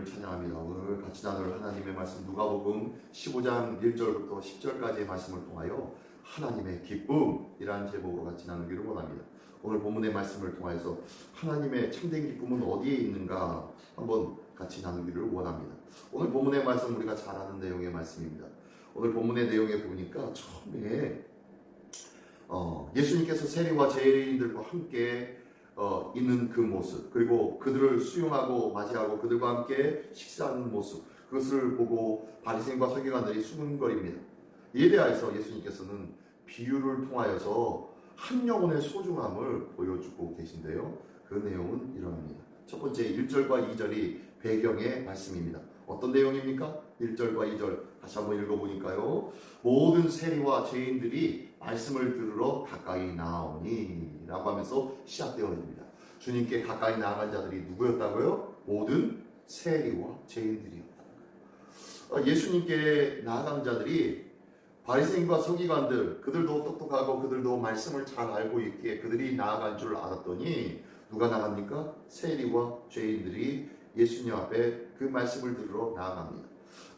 주님을 찬양합니다. 오늘 같이 나눌 하나님의 말씀 누가복음 15장 1절부터 10절까지의 말씀을 통하여 하나님의 기쁨이라는 제목으로 같이 나누기를 원합니다. 오늘 본문의 말씀을 통하여서 하나님의 참된 기쁨은 어디에 있는가 한번 같이 나누기를 원합니다. 오늘 본문의 말씀 우리가 잘 아는 내용의 말씀입니다. 오늘 본문의 내용에 보니까 처음에 예수님께서 세리와 죄인들과 함께 있는 그 모습, 그리고 그들을 수용하고 맞이하고 그들과 함께 식사하는 모습, 그것을 보고 바리새인과 서기관들이 수군거립니다. 이에 대하여서 예수님께서는 비유를 통하여서 한 영혼의 소중함을 보여주고 계신데요. 그 내용은 이러합니다. 첫 번째 1절과 2절이 배경의 말씀입니다. 어떤 내용입니까? 1절과 2절 다시 한번 읽어보니까요. 모든 세리와 죄인들이 말씀을 들으러 가까이 나오니 라고 하면서 시작되어집니다. 주님께 가까이 나아간 자들이 누구였다고요? 모든 세리와 죄인들이었다. 예수님께 나아간 자들이 바리새인과 서기관들, 그들도 똑똑하고 그들도 말씀을 잘 알고 있기에 그들이 나아간 줄 알았더니 누가 나갑니까? 세리와 죄인들이 예수님 앞에 그 말씀을 들으러 나아갑니다.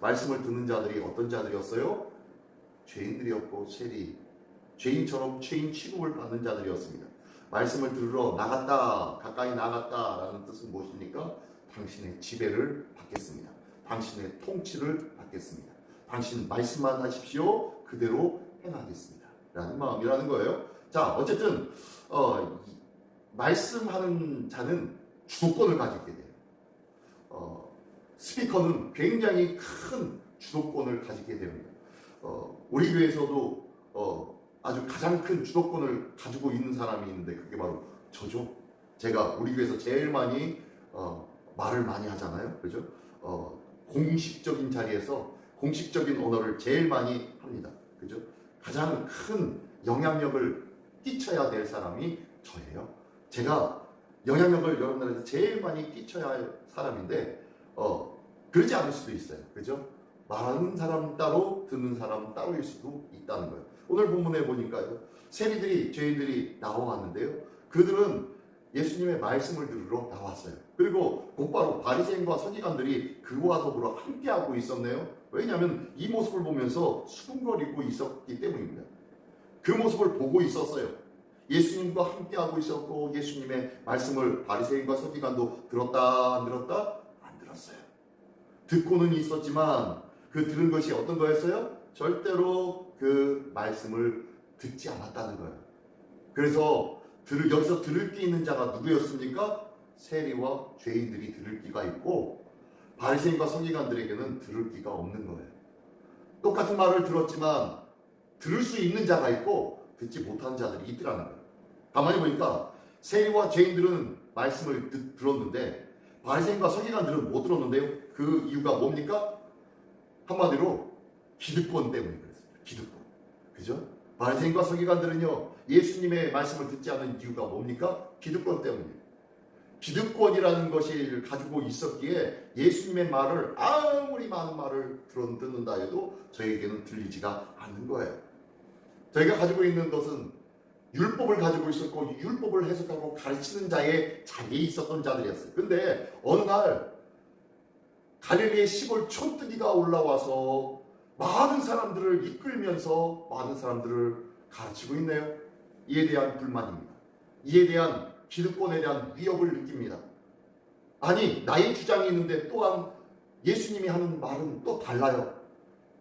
말씀을 듣는 자들이 어떤 자들이었어요? 죄인들이었고 죄인처럼 죄인 취급을 받는 자들이었습니다. 말씀을 들으러 나갔다, 가까이 나갔다라는 뜻은 무엇입니까? 당신의 지배를 받겠습니다. 당신의 통치를 받겠습니다. 당신 말씀만 하십시오. 그대로 행하겠습니다. 라는 마음이라는 거예요. 자, 어쨌든 말씀하는 자는 주도권을 가지게 돼요. 스피커는 굉장히 큰 주도권을 가지게 됩니다. 우리 교회에서도 아주 가장 큰 주도권을 가지고 있는 사람이 있는데 그게 바로 저죠. 제가 우리 교회에서 제일 많이 말을 많이 하잖아요. 그죠? 공식적인 자리에서 공식적인 언어를 제일 많이 합니다. 그죠? 가장 큰 영향력을 끼쳐야 될 사람이 저예요. 제가 영향력을 여러분들한테 제일 많이 끼쳐야 할 사람인데 그러지 않을 수도 있어요. 그죠? 말하는 사람 따로 듣는 사람 따로일 수도 있다는 거예요. 오늘 본문에 보니까요. 세리들이 죄인들이 나와왔는데요. 그들은 예수님의 말씀을 들으러 나왔어요. 그리고 곧바로 바리새인과 서기관들이 그와 더불어 함께하고 있었네요. 왜냐하면 이 모습을 보면서 수군거리고 있었기 때문입니다. 그 모습을 보고 있었어요. 예수님과 함께하고 있었고 예수님의 말씀을 바리새인과 서기관도 들었다 안 들었다? 안 들었어요. 듣고는 있었지만 그 들은 것이 어떤 거였어요? 절대로 그 말씀을 듣지 않았다는 거예요. 그래서 여기서 들을 게 있는 자가 누구였습니까? 세리와 죄인들이 들을 기가 있고 바리새인과 서기관들에게는 들을 기가 없는 거예요. 똑같은 말을 들었지만 들을 수 있는 자가 있고 듣지 못하는 자들이 있더라는 거예요. 가만히 보니까 세리와 죄인들은 말씀을 들었는데 바리새인과 서기관들은 못 들었는데요. 그 이유가 뭡니까? 한마디로 기득권 때문에 그랬습니다. 기득권. 그죠? 바리새인과 서기관들은요. 예수님의 말씀을 듣지 않는 이유가 뭡니까? 기득권 때문이에요. 기득권이라는 것을 가지고 있었기에 예수님의 말을 아무리 많은 말을 듣는다 해도 저에게는 들리지가 않는 거예요. 저희가 가지고 있는 것은 율법을 가지고 있었고 율법을 해석하고 가르치는 자의 자리에 있었던 자들이었어요. 근데 어느 날 갈릴리의 시골 촌뜨기가 올라와서 많은 사람들을 이끌면서 많은 사람들을 가르치고 있네요. 이에 대한 불만입니다. 이에 대한 기득권에 대한 위협을 느낍니다. 아니, 나의 주장이 있는데 또한 예수님이 하는 말은 또 달라요.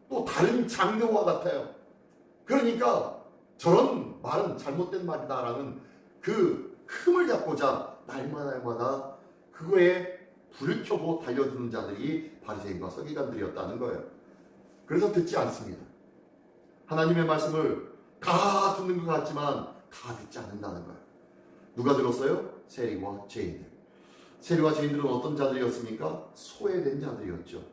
또 다른 장르와 같아요. 그러니까 저런 말은 잘못된 말이다라는 그 흠을 잡고자 날마다 그거에 불을 켜고 달려드는 자들이 바리새인과 서기관들이었다는 거예요. 그래서 듣지 않습니다. 하나님의 말씀을 다 듣는 것 같지만 다 듣지 않는다는 거예요. 누가 들었어요? 세리와 죄인들. 세리와 죄인들은 어떤 자들이었습니까? 소외된 자들이었죠.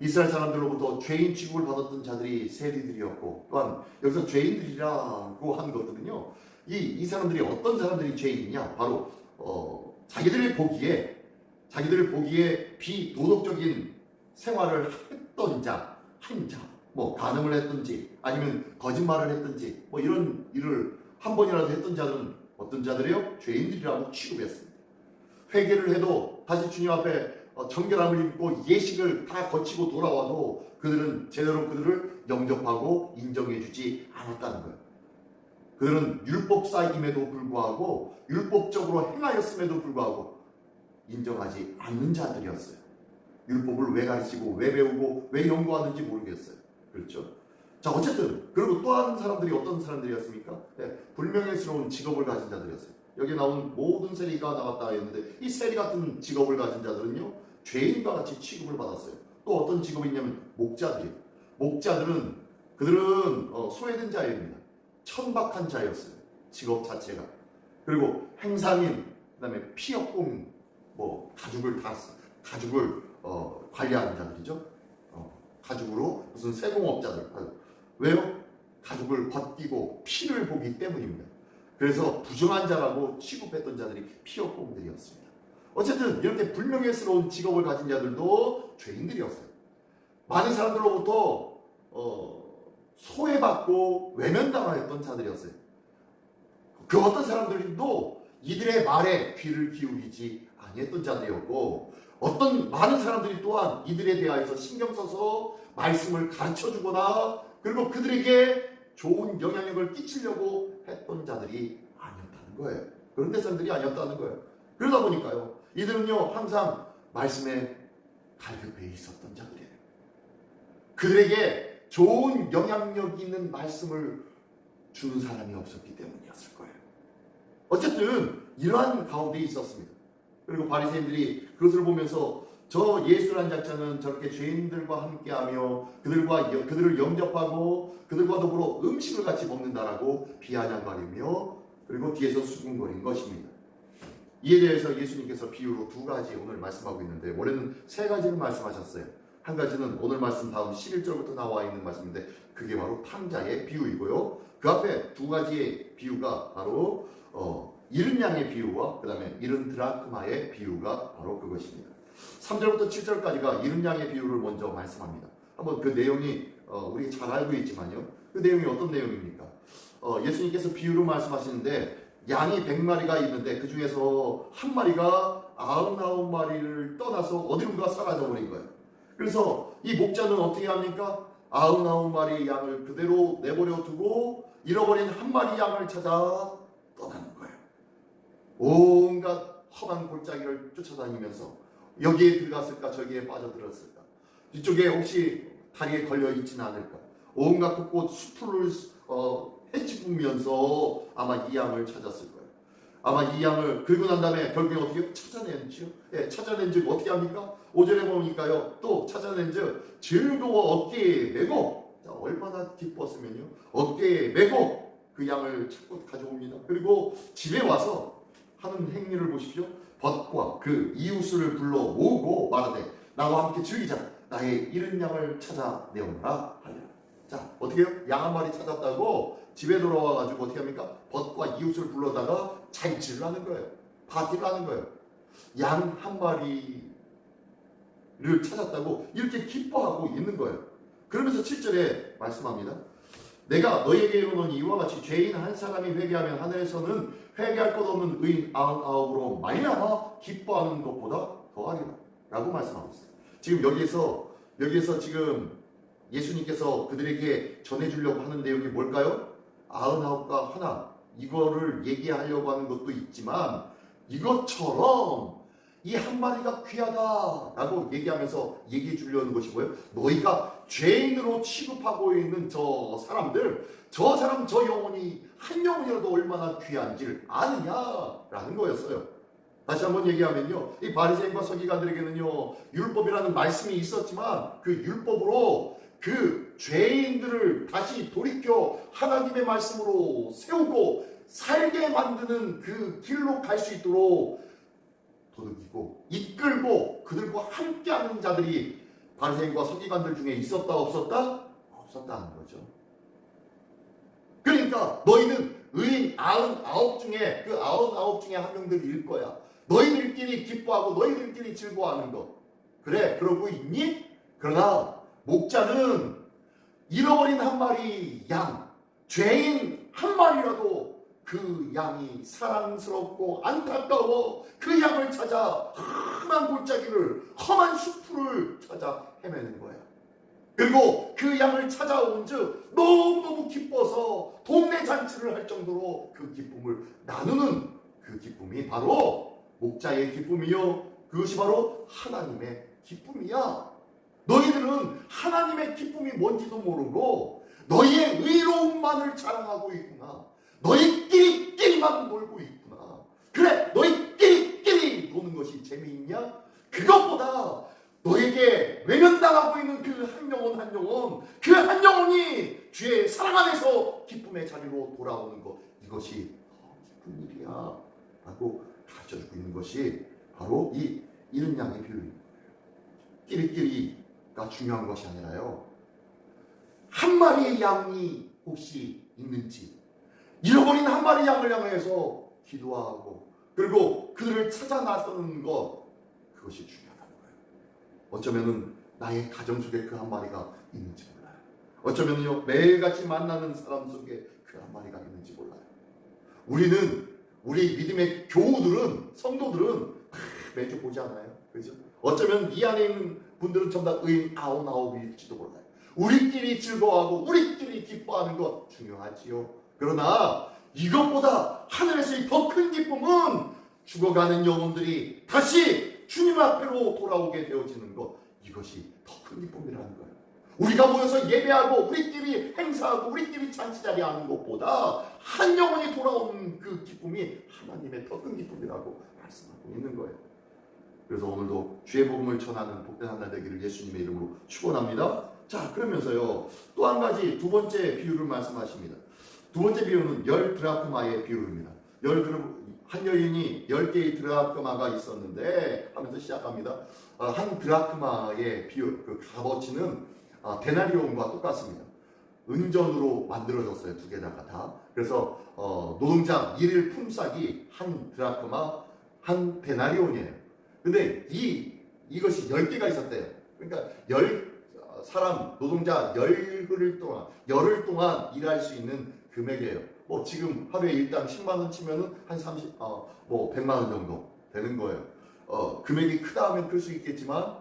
이스라엘 사람들로부터 죄인 취급을 받았던 자들이 세리들이었고 또한 여기서 죄인들이라고 하는 것들은요. 이 사람들이 어떤 사람들이 죄인이냐? 바로 자기들을 보기에 비도덕적인 생활을 했던 자, 뭐 간음을 했든지 아니면 거짓말을 했든지 뭐 이런 일을 한 번이라도 했던 자들은 어떤 자들이요? 죄인들이라고 취급했습니다. 회개를 해도 다시 주님 앞에 정결함을 입고 예식을 다 거치고 돌아와도 그들은 제대로 그들을 영접하고 인정해주지 않았다는 거예요. 그들은 율법사임에도 불구하고 율법적으로 행하였음에도 불구하고 인정하지 않는 자들이었어요. 율법을 왜 가르치고 왜 배우고 왜 연구하는지 모르겠어요. 그렇죠? 자, 어쨌든 그리고 또 다른 사람들이 어떤 사람들이었습니까? 네, 불명예스러운 직업을 가진 자들이었어요. 여기 나온 모든 세리가 나왔다 했는데 이 세리 같은 직업을 가진 자들은요, 죄인과 같이 취급을 받았어요. 또 어떤 직업이 있냐면 목자들이에요. 목자들은 그들은 소외된 자입니다. 천박한 자였어요. 직업 자체가. 그리고 행상인, 그다음에 피역공, 가죽을 관리하는 자들이죠. 가죽으로 무슨 세공업자들. 왜요? 가죽을 벗기고 피를 보기 때문입니다. 그래서 부정한 자라고 취급했던 자들이 피역공들이었습니다. 어쨌든 이렇게 불명예스러운 직업을 가진 자들도 죄인들이었어요. 많은 사람들로부터 소외받고 외면당했던 자들이었어요. 그 어떤 사람들도 이들의 말에 귀를 기울이지 아니했던 자들이었고, 어떤 많은 사람들이 또한 이들에 대하여서 신경 써서 말씀을 가르쳐주거나 그리고 그들에게 좋은 영향력을 끼치려고 했던 자들이 아니었다는 거예요. 그런 대상들이 아니었다는 거예요. 그러다 보니까요, 이들은요 항상 말씀에 갈급해 있었던 자들이에요. 그들에게 좋은 영향력 있는 말씀을 주는 사람이 없었기 때문이었을 거예요. 어쨌든 이러한 가운데 있었습니다. 그리고 바리새인들이 그것을 보면서 저 예수란 자자는 저렇게 죄인들과 함께하며 그들을 영접하고 그들과 더불어 음식을 같이 먹는다라고 비아냥거리며 그리고 뒤에서 수군거린 것입니다. 이에 대해서 예수님께서 비유로 두 가지 오늘 말씀하고 있는데, 원래는 세 가지를 말씀하셨어요. 한 가지는 오늘 말씀 다음 11절부터 나와 있는 말씀인데 그게 바로 탕자의 비유이고요. 그 앞에 두 가지의 비유가 바로 잃은 양의 비유와 그 다음에 잃은 드라크마의 비유가 바로 그것입니다. 3절부터 7절까지가 잃은 양의 비유를 먼저 말씀합니다. 한번 그 내용이 우리 잘 알고 있지만요, 그 내용이 어떤 내용입니까? 예수님께서 비유로 말씀하시는데 양이 100마리가 있는데 그 중에서 한 마리가 99마리를 떠나서 어디론가 사라져 버린 거예요. 그래서 이 목자는 어떻게 합니까? 99마리의 양을 그대로 내버려 두고 잃어버린 한 마리 양을 찾아 떠나는 거예요. 온갖 험한 골짜기를 쫓아다니면서 여기에 들어갔을까 저기에 빠져들었을까, 이쪽에 혹시 다리에 걸려 있지는 않을까, 온갖 곳곳 수풀을 헤집으면서 아마 이 양을 찾았을 거예요. 아마 이 양을 그리고 난 다음에 결국에 어떻게 찾아낸지요? 찾아낸 즉 어떻게 합니까? 5절에 보니까요, 또 찾아낸 즉 즐거워 어깨에 메고, 얼마나 기뻤으면요, 어깨에 메고 그 양을 찾고 가져옵니다. 그리고 집에 와서 하는 행위를 보십시오. 벗과 그 이웃을 불러 모으고 말하되 나와 함께 즐기자, 나의 잃은 양을 찾아내오라 하리라. 자, 어떻게 해요? 양 한 마리 찾았다고 집에 돌아와가지고 어떻게 합니까? 벗과 이웃을 불러다가 잔치를 하는 거예요. 파티를 하는 거예요. 양 한 마리를 찾았다고 이렇게 기뻐하고 있는 거예요. 그러면서 7절에 말씀합니다. 내가 너에게 이르노니 이와 같이 죄인 한 사람이 회개하면 하늘에서는 회개할 것 없는 의인 99으로 말미암아 기뻐하는 것보다 더하리라 라고 말씀하고 있어요. 지금 여기에서 지금 예수님께서 그들에게 전해주려고 하는 내용이 뭘까요? 99과 하나, 이거를 얘기하려고 하는 것도 있지만 이것처럼 이 한 마리가 귀하다라고 얘기하면서 얘기해 주려는 것이 뭐예요? 너희가 죄인으로 취급하고 있는 저 사람 저 영혼이 한 영혼이라도 얼마나 귀한지를 아느냐라는 거였어요. 다시 한번 얘기하면요, 이 바리새인과 서기관들에게는요 율법이라는 말씀이 있었지만 그 율법으로 그 죄인들을 다시 돌이켜 하나님의 말씀으로 세우고 살게 만드는 그 길로 갈 수 있도록 도둑이고 이끌고 그들과 함께하는 자들이 바리새인과 서기관들 중에 있었다 없었다? 없었다는 거죠. 그러니까 너희는 의인 99 중에 그 99 중에 한 명들일 거야. 너희들끼리 기뻐하고 너희들끼리 즐거워하는 것. 그래, 그러고 있니? 그러나 목자는 잃어버린 한 마리 양, 죄인 한 마리라도 그 양이 사랑스럽고 안타까워 그 양을 찾아 험한 골짜기를 험한 숲을 찾아 헤매는 거야. 그리고 그 양을 찾아온 즉 너무너무 기뻐서 동네 잔치를 할 정도로 그 기쁨을 나누는 그 기쁨이 바로 목자의 기쁨이요, 그것이 바로 하나님의 기쁨이야. 너희들은 하나님의 기쁨이 뭔지도 모르고 너희의 의로움만을 자랑하고 있구나. 너희끼리끼리만 놀고 있구나. 그래, 너희끼리끼리 노는 것이 재미있냐? 그것보다 너에게 외면당하고 있는 그 한 영혼 한 영혼, 그 한 영혼이 주의 사랑 안에서 기쁨의 자리로 돌아오는 것, 이것이 더 기쁜 일이야 라고 가르쳐주고 있는 것이 바로 이 이른 양의 비유입니다. 끼리끼리가 중요한 것이 아니라요, 한 마리의 양이 혹시 있는지, 잃어버린 한 마리 양을 향해서 기도하고 그리고 그들을 찾아 나서는 것, 그것이 중요하다는 거예요. 어쩌면은 나의 가정 속에 그 한 마리가 있는지 몰라요. 어쩌면요 매일같이 만나는 사람 속에 그 한 마리가 있는지 몰라요. 우리 믿음의 교우들은, 성도들은 매주 보지 않아요. 그렇죠? 어쩌면 이 안에 있는 분들은 전부 다 의인 99일지도 몰라요. 우리끼리 즐거워하고 우리끼리 기뻐하는 것 중요하지요. 그러나 이것보다 하늘에서의 더 큰 기쁨은 죽어가는 영혼들이 다시 주님 앞으로 돌아오게 되어지는 것, 이것이 더 큰 기쁨이라는 거예요. 우리가 모여서 예배하고 우리끼리 행사하고 우리끼리 잔치자리 하는 것보다 한 영혼이 돌아오는 그 기쁨이 하나님의 더 큰 기쁨이라고 말씀하고 있는 거예요. 그래서 오늘도 주의 복음을 전하는 복된 한 날 되기를 예수님의 이름으로 축원합니다. 자, 그러면서요 또 한 가지 두 번째 비유를 말씀하십니다. 두 번째 비유는 10드라크마의 비유입니다. 한 여인이 10개의 드라크마가 있었는데 하면서 시작합니다. 한 드라크마의 비유, 그 값어치는 데나리온과 똑같습니다. 은전으로 만들어졌어요. 두 개다가 다. 그래서 노동자 일일 품삯이 한 드라크마, 한 데나리온이에요. 근데 이것이 10개가 있었대요. 그러니까 사람, 노동자 열흘 동안 일할 수 있는 금액이에요. 뭐 지금 하루에 일당 10만원 치면은 한 100만원 정도 되는 거예요. 금액이 크다 하면 클 수 있겠지만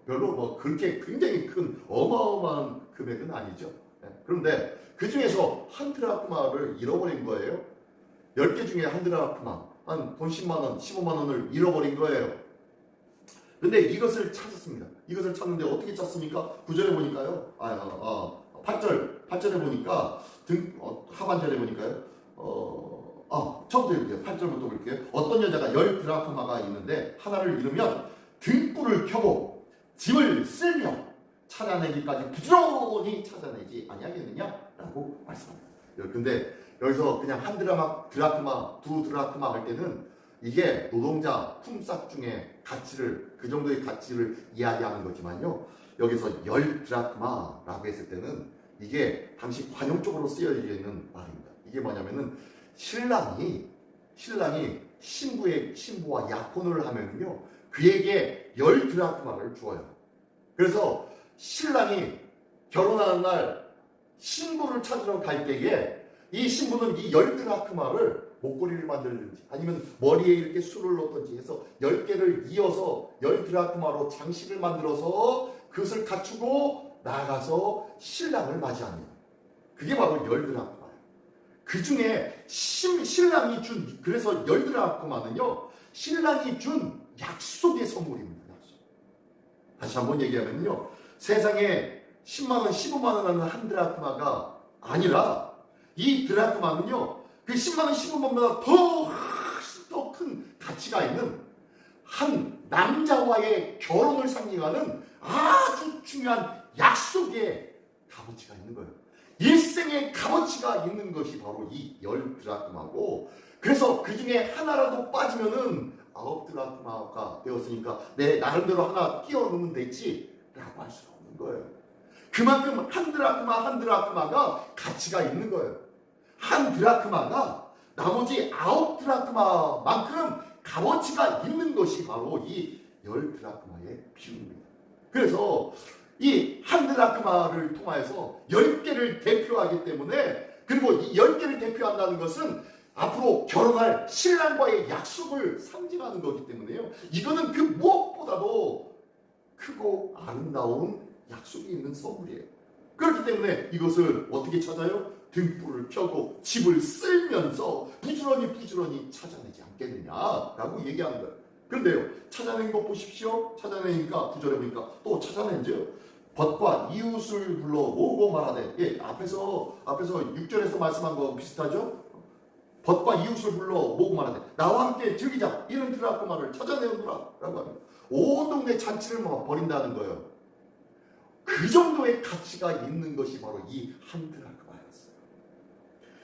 별로 뭐 그렇게 굉장히 큰 어마어마한 금액은 아니죠. 그런데 그 중에서 한 드라크마를 잃어버린 거예요. 10개 중에 한 드라크마, 한 돈 10만원, 15만원을 잃어버린 거예요. 근데 이것을 찾았습니다. 이것을 찾는데 어떻게 찾습니까? 9절에 보니까요. 8절에 보니까 하반절에 보니까요. 처음부터 볼게요. 8절부터 볼게요. 어떤 여자가 10 드라크마가 있는데 하나를 잃으면 등불을 켜고 집을 쓸며 찾아내기까지 부지런히 찾아내지 아니하겠느냐라고 말씀합니다. 근데 여기서 그냥 한 드라크마, 두 드라크마 할 때는 이게 노동자 품삯 중에 가치를, 그 정도의 가치를 이야기하는 거지만요, 여기서 10 드라크마라고 했을 때는 이게 당시 관용적으로 쓰여져 있는 말입니다. 이게 뭐냐면은 신랑이 신부와 약혼을 하면요 그에게 10 드라크마를 주어요. 그래서 신랑이 결혼하는 날 신부를 찾으러 갈 때에 이 신부는 이 10 드라크마를 목걸이를 만들든지 아니면 머리에 이렇게 술을 넣든지 해서 10개를 이어서 10 드라크마로 장식을 만들어서 그것을 갖추고 나가서 신랑을 맞이합니다. 그게 바로 10 드라크마예요. 그 중에 신랑이 준, 그래서 10 드라크마는요 신랑이 준 약속의 선물입니다. 약속. 다시 한번 얘기하면요, 세상에 10만원, 15만원 하는 한 드라크마가 아니라 이 드라크마는요 그 10만원, 15만원보다 더 큰 가치가 있는 한 남자와의 결혼을 상징하는 아주 중요한 약속의 값어치가 있는 거예요. 일생의 값어치가 있는 것이 바로 이 10 드라크마고, 그래서 그 중에 하나라도 빠지면은 9 드라크마가 되었으니까 내 나름대로 하나 끼워 넣으면 되지 라고 할 수가 없는 거예요. 그만큼 한 드라크마가 가치가 있는 거예요. 한 드라크마가 나머지 9 드라크마만큼 값어치가 있는 것이 바로 이 10 드라크마의 비유입니다. 그래서 이 한 드라크마를 통해서 10개를 대표하기 때문에, 그리고 이 10개를 대표한다는 것은 앞으로 결혼할 신랑과의 약속을 상징하는 거기 때문에요. 이거는 그 무엇보다도 크고 아름다운 약속이 있는 선물이에요. 그렇기 때문에 이것을 어떻게 찾아요? 등불을 켜고 집을 쓸면서 부지런히 찾아내지 않겠느냐라고 얘기하는 거예요. 그런데요, 찾아낸 거 보십시오. 찾아내니까 9절에 보니까 또 찾아낸죠. 벗과 이웃을 불러 모으고 말하되, 예, 앞에서 6절에서 말씀한 거 비슷하죠? 벗과 이웃을 불러 모으고 말하되 나와 함께 즐기자, 이런 드라크마를 찾아내오라 라고 합니다. 온 동네 잔치를 벌인다는 거예요. 그 정도의 가치가 있는 것이 바로 이 한 드라크마였어요.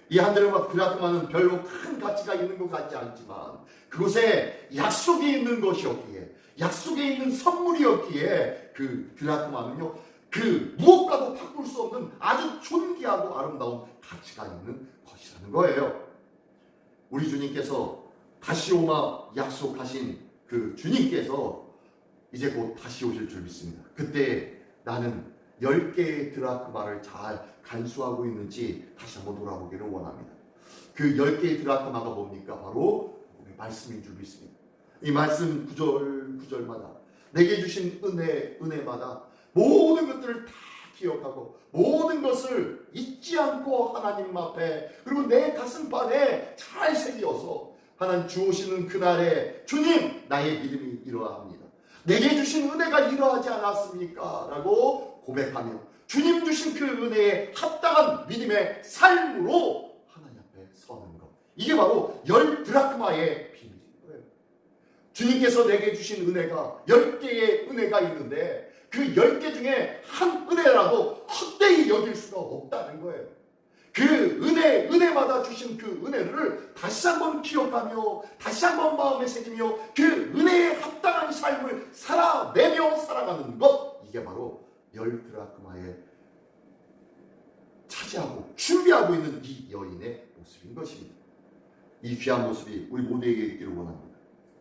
이 한 드라크마는 별로 큰 가치가 있는 것 같지 않지만 그곳에 약속이 있는 것이었기에, 약속에 있는 선물이었기에 그 드라크마는요, 그 무엇과도 바꿀 수 없는 아주 존귀하고 아름다운 가치가 있는 것이라는 거예요. 우리 주님께서 다시 오마 약속하신 그 주님께서 이제 곧 다시 오실 줄 믿습니다. 그때 나는 10개의 드라크마를 잘 간수하고 있는지 다시 한번 돌아보기를 원합니다. 그 10개의 드라크마가 뭡니까? 바로 말씀인 줄 믿습니다. 이 말씀 구절마다 내게 주신 은혜마다 모든 것들을 다 기억하고 모든 것을 잊지 않고 하나님 앞에, 그리고 내 가슴판에 잘 새겨서 하나님 주오시는 그날에 주님, 나의 믿음이 이러합니다. 내게 주신 은혜가 이러하지 않았습니까? 라고 고백하며 주님 주신 그 은혜에 합당한 믿음의 삶으로 하나님 앞에 서는 것, 이게 바로 10 드라크마의 비밀인 거예요. 주님께서 내게 주신 은혜가 10개의 은혜가 있는데 그 10개 중에 한 은혜라도 헛되이 여길 수가 없다는 거예요. 그 은혜마다 주신 그 은혜를 다시 한번 기억하며 다시 한번 마음에 새기며 그 은혜에 합당한 삶을 살아내며 살아가는 것, 이게 바로 10 드라크마에 차지하고 준비하고 있는 이 여인의 모습인 것입니다. 이 귀한 모습이 우리 모두에게 있기를 원합니다.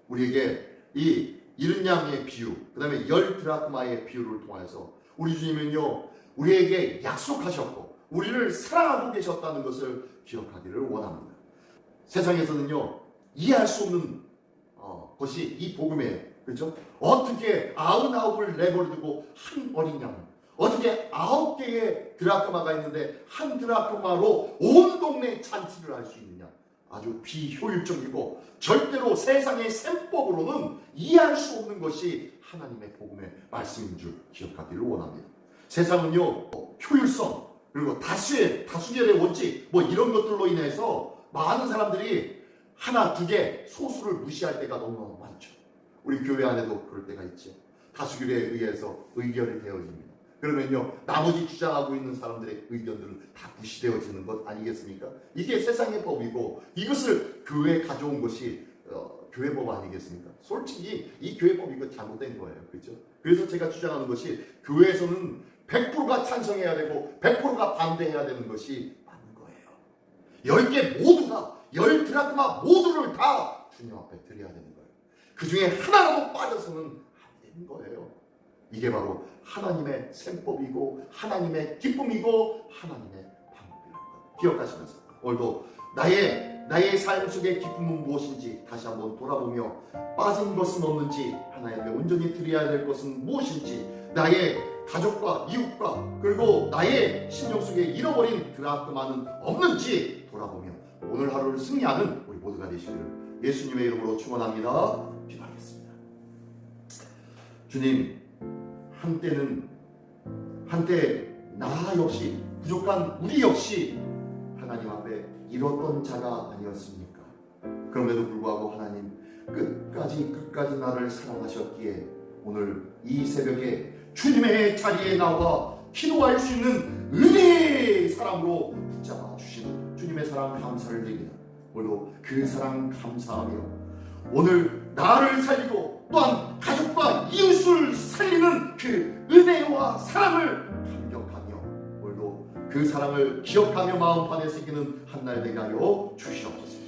우리에게 이 이른 양의 비유, 그 다음에 10 드라크마의 비유를 통해서 우리 주님은요, 우리에게 약속하셨고 우리를 사랑하고 계셨다는 것을 기억하기를 원합니다. 세상에서는요, 이해할 수 없는 것이 이 복음이에요. 그렇죠? 어떻게 99을 내버려두고 한 어린 양, 어떻게 9개의 드라크마가 있는데 한 드라크마로 온 동네 잔치를 할 수 있느냐. 아주 비효율적이고 절대로 세상의 셈법으로는 이해할 수 없는 것이 하나님의 복음의 말씀인 줄 기억하기를 원합니다. 세상은요, 효율성, 그리고 다수결의 원칙, 이런 것들로 인해서 많은 사람들이 하나, 두 개 소수를 무시할 때가 너무 많죠. 우리 교회 안에도 그럴 때가 있죠. 다수결에 의해서 의결이 되어집니다. 그러면요, 나머지 주장하고 있는 사람들의 의견들은 다 무시되어지는 것 아니겠습니까? 이게 세상의 법이고 이것을 교회에 가져온 것이 교회법 아니겠습니까? 솔직히 이 교회법이 이거 잘못된 거예요. 그렇죠? 그래서 제가 주장하는 것이 교회에서는 100%가 찬성해야 되고 100%가 반대해야 되는 것이 맞는 거예요. 10개 모두가 10 드라크마 모두를 다 주님 앞에 드려야 되는 거예요. 그 중에 하나라도 빠져서는 안 되는 거예요. 이게 바로 하나님의 셈법이고 하나님의 기쁨이고 하나님의 방법이라는 것 기억하시면서 오늘도 나의 삶 속의 기쁨은 무엇인지 다시 한번 돌아보며 빠진 것은 없는지, 하나님께 온전히 드려야 될 것은 무엇인지, 나의 가족과 이웃과 그리고 나의 심령 속에 잃어버린 드라크마는 없는지 돌아보며 오늘 하루를 승리하는 우리 모두가 되시기를 예수님의 이름으로 축원합니다. 기도하겠습니다. 주님, 한때 나 역시 부족한 우리 역시 하나님 앞에 잃었던 자가 아니었습니까? 그럼에도 불구하고 하나님 끝까지 나를 사랑하셨기에 오늘 이 새벽에 주님의 자리에 나와 기도할 수 있는 은혜의 사랑으로 붙잡아 주신 주님의 사랑 감사를 드립니다. 오늘도 그 사랑 감사하며 오늘 나를 살리고 또한 가족과 이웃을 살리는 그 은혜와 사랑을 감격하며 오늘도 그 사랑을 기억하며 마음판에 새기는 한날 되게 하여 주시옵소서.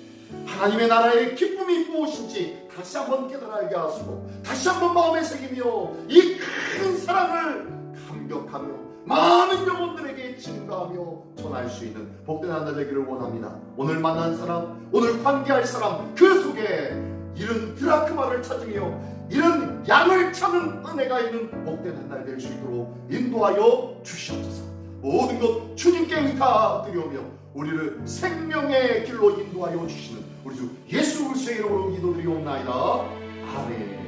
하나님의 나라의 기쁨이 무엇인지 다시 한번 깨달아 알게 하시고 다시 한번 마음에 새기며 이 큰 사랑을 감격하며 많은 영혼들에게 증가하며 전할 수 있는 복된 한 날 되기를 원합니다. 오늘 만난 사람, 오늘 관계할 사람, 그 속에 이런 드라크마를 찾으며 이런 양을 찾는 은혜가 있는 복된 한 날 될 수 있도록 인도하여 주시옵소서. 모든 것 주님께 의탁드리오며 우리를 생명의 길로 인도하여 주시는 우리 주 예수 그리스도의 이름으로 기도드리옵나이다. 아멘.